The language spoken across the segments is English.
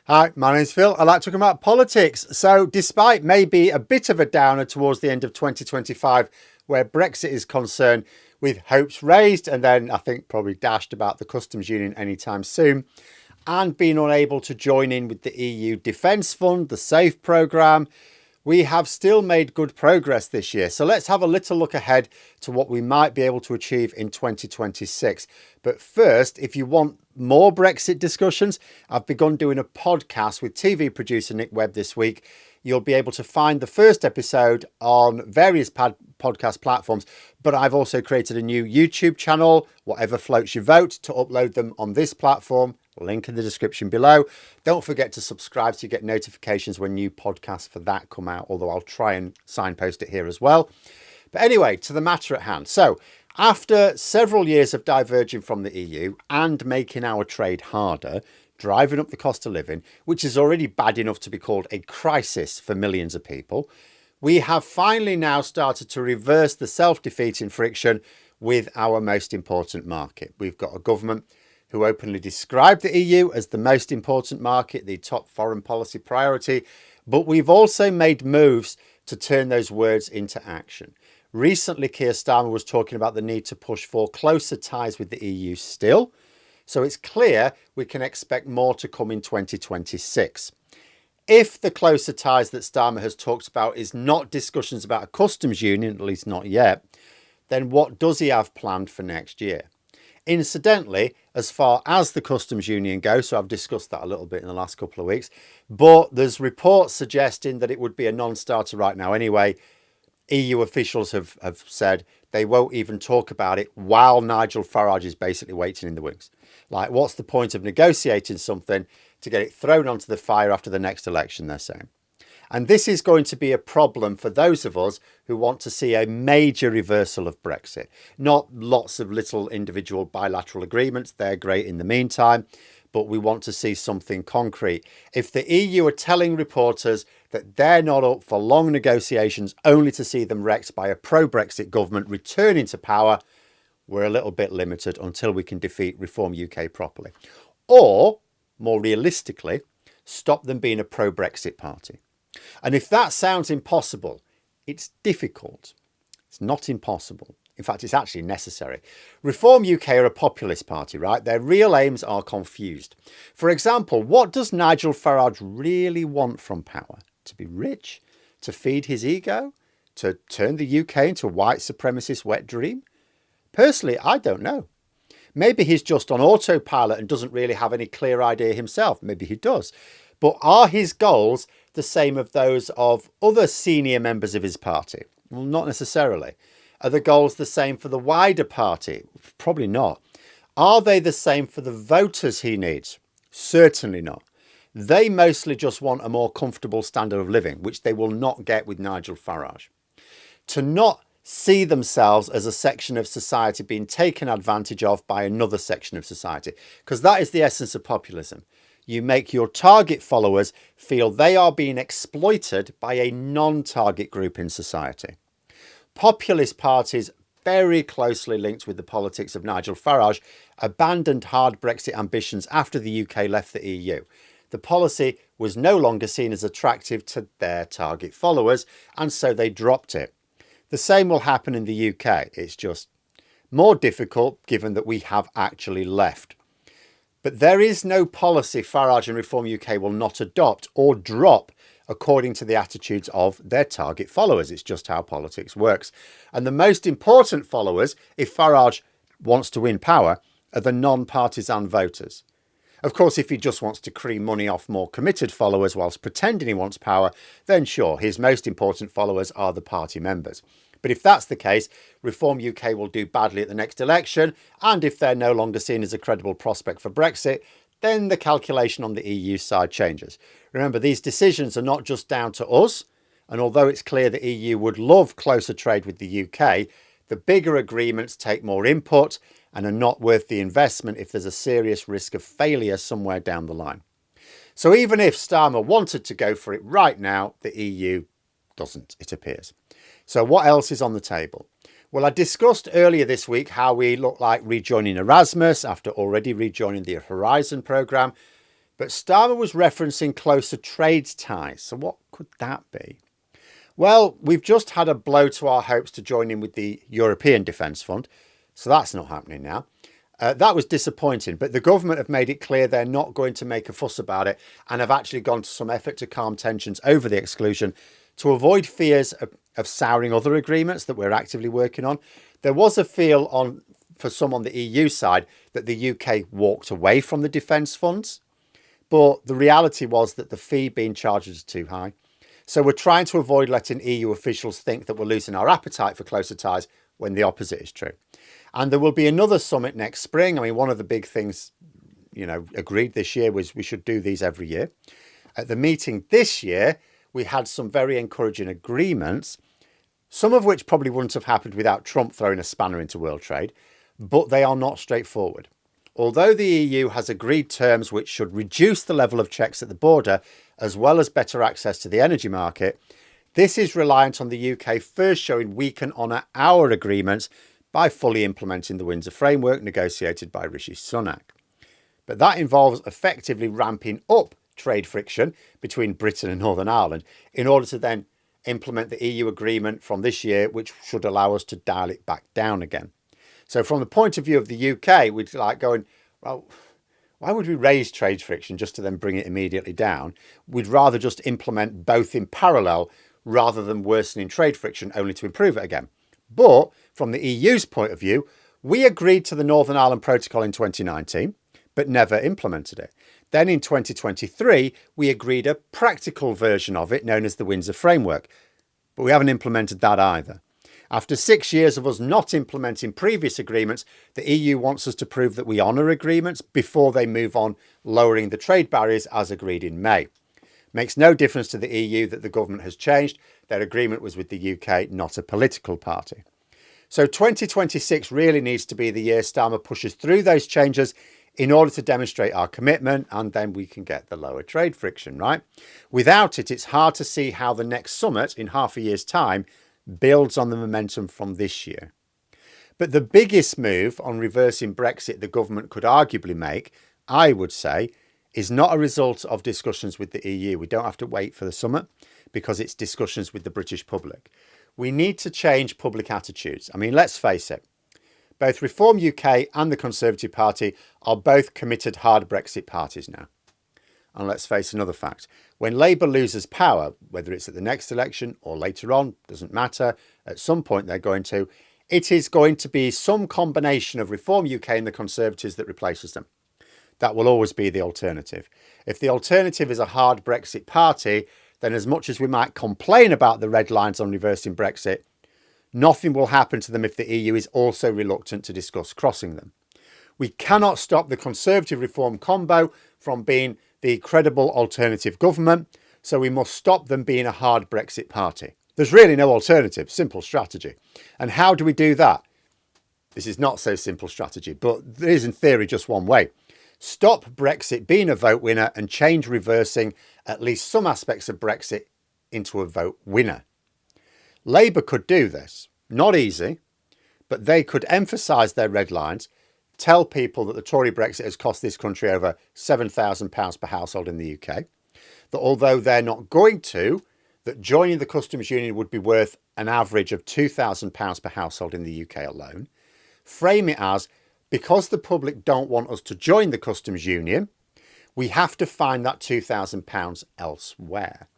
Hi, my name's Phil. I like talking about politics. So, despite maybe a bit of a downer towards the end of 2025, where Brexit is concerned, with hopes raised and then I think probably dashed about the customs union anytime soon, and being unable to join in with the EU Defence Fund, the SAFE programme, we have still made good progress this year. So let's have a little look ahead to what we might be able to achieve in 2026. But first, if you want more Brexit discussions, I've begun doing a podcast with TV producer Nick Webb this week. You'll be able to find the first episode on various podcast platforms, but I've also created a new YouTube channel, whatever floats your vote, to upload them on this platform. Link in the description below. Don't forget to subscribe so you get notifications when new podcasts for that come out, although I'll try and signpost it here as well. But anyway, to the matter at hand. So, after several years of diverging from the EU and making our trade harder, driving up the cost of living, which is already bad enough to be called a crisis for millions of people, we have finally now started to reverse the self-defeating friction with our most important market. We've got a government who openly described the EU as the most important market, the top foreign policy priority, but we've also made moves to turn those words into action. Recently, Keir Starmer was talking about the need to push for closer ties with the EU still, so it's clear we can expect more to come in 2026. If the closer ties that Starmer has talked about is not discussions about a customs union, at least not yet, then what does he have planned for next year? Incidentally, as far as the customs union goes, so I've discussed that a little bit in the last couple of weeks, but there's reports suggesting that it would be a non-starter right now anyway. EU officials have said they won't even talk about it while Nigel Farage is basically waiting in the wings. Like, what's the point of negotiating something to get it thrown onto the fire after the next election, they're saying. And this is going to be a problem for those of us who want to see a major reversal of Brexit. Not lots of little individual bilateral agreements. They're great in the meantime, but we want to see something concrete. If the EU are telling reporters that they're not up for long negotiations only to see them wrecked by a pro-Brexit government returning to power, we're a little bit limited until we can defeat Reform UK properly. Or, more realistically, stop them being a pro-Brexit party. And if that sounds impossible, it's difficult. It's not impossible. In fact, it's actually necessary. Reform UK are a populist party, right? Their real aims are confused. For example, what does Nigel Farage really want from power? To be rich? To feed his ego? To turn the UK into a white supremacist wet dream? Personally, I don't know. Maybe he's just on autopilot and doesn't really have any clear idea himself. Maybe he does. But are his goals the same of those of other senior members of his party? Well, not necessarily. Are the goals the same for the wider party? Probably not. Are they the same for the voters he needs? Certainly not. They mostly just want a more comfortable standard of living, which they will not get with Nigel Farage. To not see themselves as a section of society being taken advantage of by another section of society, because that is the essence of populism. You make your target followers feel they are being exploited by a non-target group in society. Populist parties, very closely linked with the politics of Nigel Farage, abandoned hard Brexit ambitions after the UK left the EU. The policy was no longer seen as attractive to their target followers, and so they dropped it. The same will happen in the UK. It's just more difficult given that we have actually left. But there is no policy Farage and Reform UK will not adopt or drop according to the attitudes of their target followers. It's just how politics works. And the most important followers, if Farage wants to win power, are the non-partisan voters. Of course, if he just wants to cream money off more committed followers whilst pretending he wants power, then sure, his most important followers are the party members. But if that's the case, Reform UK will do badly at the next election, and if they're no longer seen as a credible prospect for Brexit, then the calculation on the EU side changes. Remember, these decisions are not just down to us, and although it's clear the EU would love closer trade with the UK, the bigger agreements take more input and are not worth the investment if there's a serious risk of failure somewhere down the line. So even if Starmer wanted to go for it right now, the EU doesn't, it appears. So what else is on the table? Well, I discussed earlier this week how we look like rejoining Erasmus after already rejoining the Horizon programme. But Starmer was referencing closer trade ties. So what could that be? Well, we've just had a blow to our hopes to join in with the European Defence Fund. So that's not happening now. That was disappointing, but the government have made it clear they're not going to make a fuss about it and have actually gone to some effort to calm tensions over the exclusion to avoid fears of souring other agreements that we're actively working on. There was a feel for some on the EU side that the UK walked away from the defence funds, but the reality was that the fee being charged is too high. So we're trying to avoid letting EU officials think that we're losing our appetite for closer ties when the opposite is true. And there will be another summit next spring. I mean, one of the big things, agreed this year was we should do these every year. At the meeting this year, we had some very encouraging agreements, some of which probably wouldn't have happened without Trump throwing a spanner into world trade, but they are not straightforward. Although the EU has agreed terms which should reduce the level of checks at the border, as well as better access to the energy market, this is reliant on the UK first showing we can honour our agreements by fully implementing the Windsor Framework negotiated by Rishi Sunak. But that involves effectively ramping up trade friction between Britain and Northern Ireland in order to then implement the EU agreement from this year, which should allow us to dial it back down again. So from the point of view of the UK, we'd like going, well, why would we raise trade friction just to then bring it immediately down? We'd rather just implement both in parallel rather than worsening trade friction only to improve it again. But from the EU's point of view, we agreed to the Northern Ireland Protocol in 2019, but never implemented it. Then in 2023, we agreed a practical version of it known as the Windsor Framework, but we haven't implemented that either. After 6 years of us not implementing previous agreements, the EU wants us to prove that we honour agreements before they move on lowering the trade barriers as agreed in May. Makes no difference to the EU that the government has changed. Their agreement was with the UK, not a political party. So 2026 really needs to be the year Starmer pushes through those changes in order to demonstrate our commitment, and then we can get the lower trade friction, right? Without it, it's hard to see how the next summit in half a year's time builds on the momentum from this year. But the biggest move on reversing Brexit the government could arguably make, I would say, is not a result of discussions with the EU. We don't have to wait for the summit because it's discussions with the British public. We need to change public attitudes. I mean, let's face it. Both Reform UK and the Conservative Party are both committed hard Brexit parties now. And let's face another fact. When Labour loses power, whether it's at the next election or later on, doesn't matter, at some point they're going to, it is going to be some combination of Reform UK and the Conservatives that replaces them. That will always be the alternative. If the alternative is a hard Brexit party, then as much as we might complain about the red lines on reversing Brexit, nothing will happen to them if the EU is also reluctant to discuss crossing them. We cannot stop the Conservative Reform combo from being the credible alternative government, so we must stop them being a hard Brexit party. There's really no alternative, simple strategy. And how do we do that? This is not so simple strategy, but there is in theory just one way. Stop Brexit being a vote winner and change reversing at least some aspects of Brexit into a vote winner. Labour could do this. Not easy, but they could emphasise their red lines, tell people that the Tory Brexit has cost this country over £7,000 per household in the UK, that although they're not going to, that joining the customs union would be worth an average of £2,000 per household in the UK alone. Frame it as, because the public don't want us to join the customs union, we have to find that £2,000 elsewhere.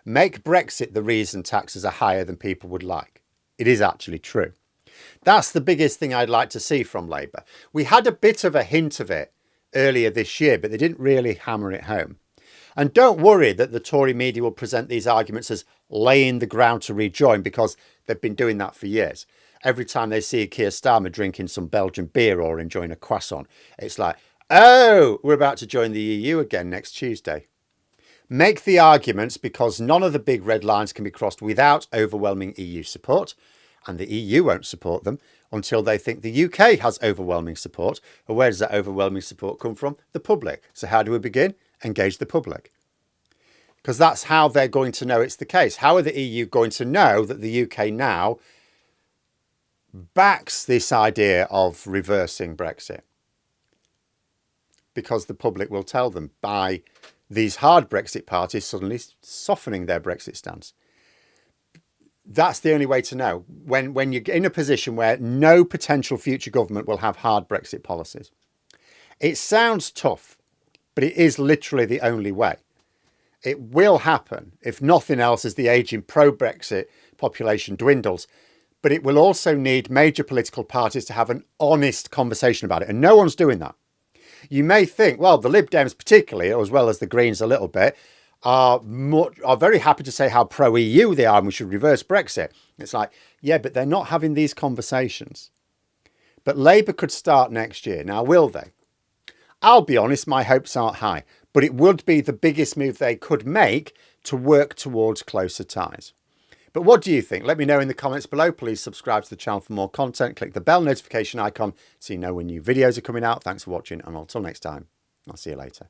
Make Brexit the reason taxes are higher than people would like. It is actually true. That's the biggest thing I'd like to see from Labour. We had a bit of a hint of it earlier this year, but they didn't really hammer it home. And don't worry that the Tory media will present these arguments as laying the ground to rejoin, because they've been doing that for years. Every time they see Keir Starmer drinking some Belgian beer or enjoying a croissant, it's like, oh, we're about to join the EU again next Tuesday. Make the arguments, because none of the big red lines can be crossed without overwhelming EU support, and the EU won't support them until they think the UK has overwhelming support. And where does that overwhelming support come from? The public. So how do we begin? Engage the public. Because that's how they're going to know it's the case. How are the EU going to know that the UK now backs this idea of reversing Brexit? because the public will tell them by these hard Brexit parties suddenly softening their Brexit stance. That's the only way to know when you're in a position where no potential future government will have hard Brexit policies. It sounds tough, but it is literally the only way. It will happen, if nothing else, as the ageing pro-Brexit population dwindles. But it will also need major political parties to have an honest conversation about it. And no one's doing that. You may think, well, the Lib Dems particularly, as well as the Greens a little bit, are very happy to say how pro-EU they are and we should reverse Brexit. It's like, yeah, but they're not having these conversations. But Labour could start next year. Now, will they? I'll be honest, my hopes aren't high, but it would be the biggest move they could make to work towards closer ties. But what do you think? Let me know in the comments below. Please subscribe to the channel for more content. Click the bell notification icon so you know when new videos are coming out. Thanks for watching, and until next time, I'll see you later.